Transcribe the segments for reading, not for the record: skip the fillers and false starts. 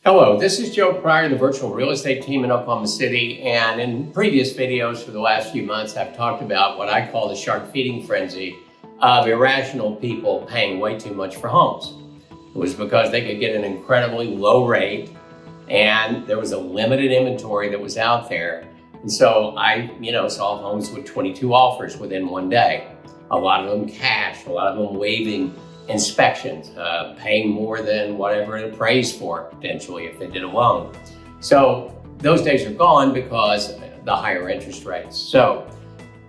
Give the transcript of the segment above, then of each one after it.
Hello, this is Joe Pryor, the virtual real estate team in Oklahoma City. And in previous videos for the last few months, I've talked about what I call the shark feeding frenzy of irrational people paying way too much for homes. It was because they could get an incredibly low rate and there was a limited inventory that was out there. And so I, saw homes with 22 offers within one day. A lot of them cash, a lot of them waiving inspections, paying more than whatever it appraised for, potentially, if they did a loan. So those days are gone because the higher interest rates. So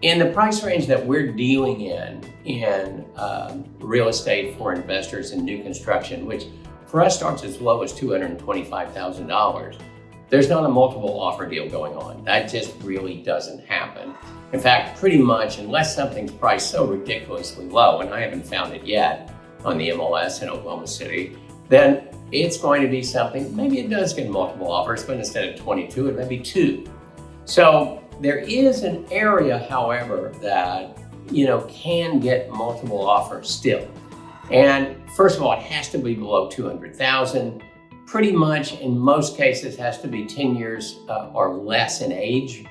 in the price range that we're dealing in real estate for investors in new construction, which for us starts as low as $225,000, there's not a multiple offer deal going on. That just really doesn't happen. In fact, pretty much, unless something's priced so ridiculously low, and I haven't found it yet on the MLS in Oklahoma City, then it's going to be something, maybe it does get multiple offers, but instead of 22, it may be 2. So there is an area, however, that, can get multiple offers still. And first of all, it has to be below 200,000. Pretty much in most cases has to be 10 years or less in age.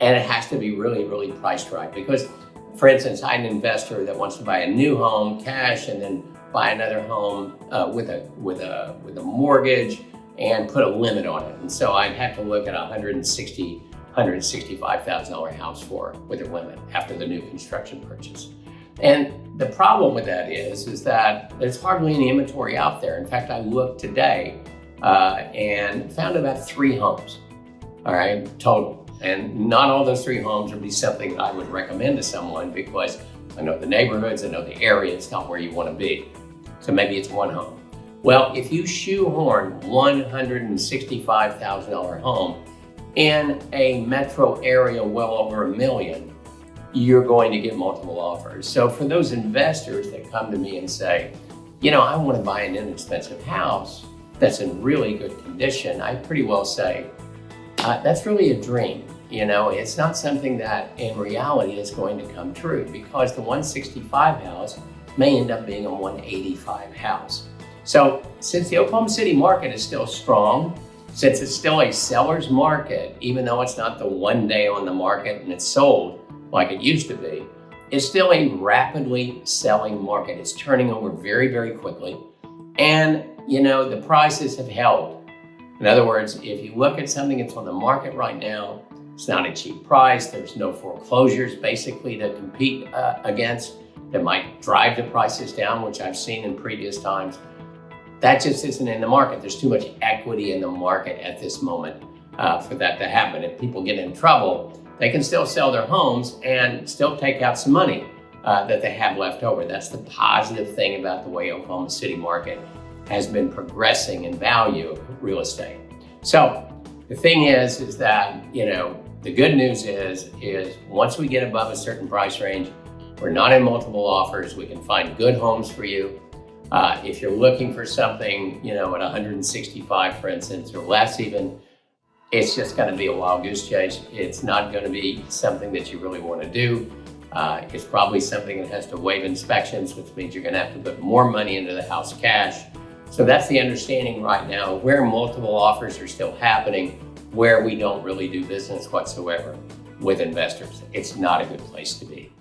And it has to be really, really priced right. Because, for instance, I had an investor that wants to buy a new home cash and then buy another home with a mortgage and put a limit on it. And so I'd have to look at a $165,000 house with a limit after the new construction purchase. And the problem with that is that there's hardly any inventory out there. In fact, I looked today and found about 3 homes, all right, total. And not all those 3 homes would be something that I would recommend to someone because I know the neighborhoods, I know the area, it's not where you want to be. So maybe it's 1 home. Well, if you shoehorn $165,000 home in a metro area well over $1 million, you're going to get multiple offers. So for those investors that come to me and say, I want to buy an inexpensive house that's in really good condition, I pretty well say, that's really a dream. It's not something that in reality is going to come true because the 165 house may end up being a 185 house. So since the Oklahoma City market is still strong, since it's still a seller's market, even though it's not the one day on the market and it's sold like it used to be, it's still a rapidly selling market. It's turning over very, very quickly. And, the prices have held. In other words, if you look at something that's on the market right now, it's not a cheap price. There's no foreclosures basically to compete against that might drive the prices down, which I've seen in previous times. That just isn't in the market. There's too much equity in the market at this moment for that to happen. If people get in trouble, they can still sell their homes and still take out some money that they have left over. That's the positive thing about the way Oklahoma City market has been progressing in value of real estate. So the thing is that, the good news is once we get above a certain price range, we're not in multiple offers. We can find good homes for you. If you're looking for something, at 165, for instance, or less even, it's just going to be a wild goose chase. It's not going to be something that you really want to do. It's probably something that has to waive inspections, which means you're going to have to put more money into the house cash. So that's the understanding right now, where multiple offers are still happening, where we don't really do business whatsoever with investors. It's not a good place to be.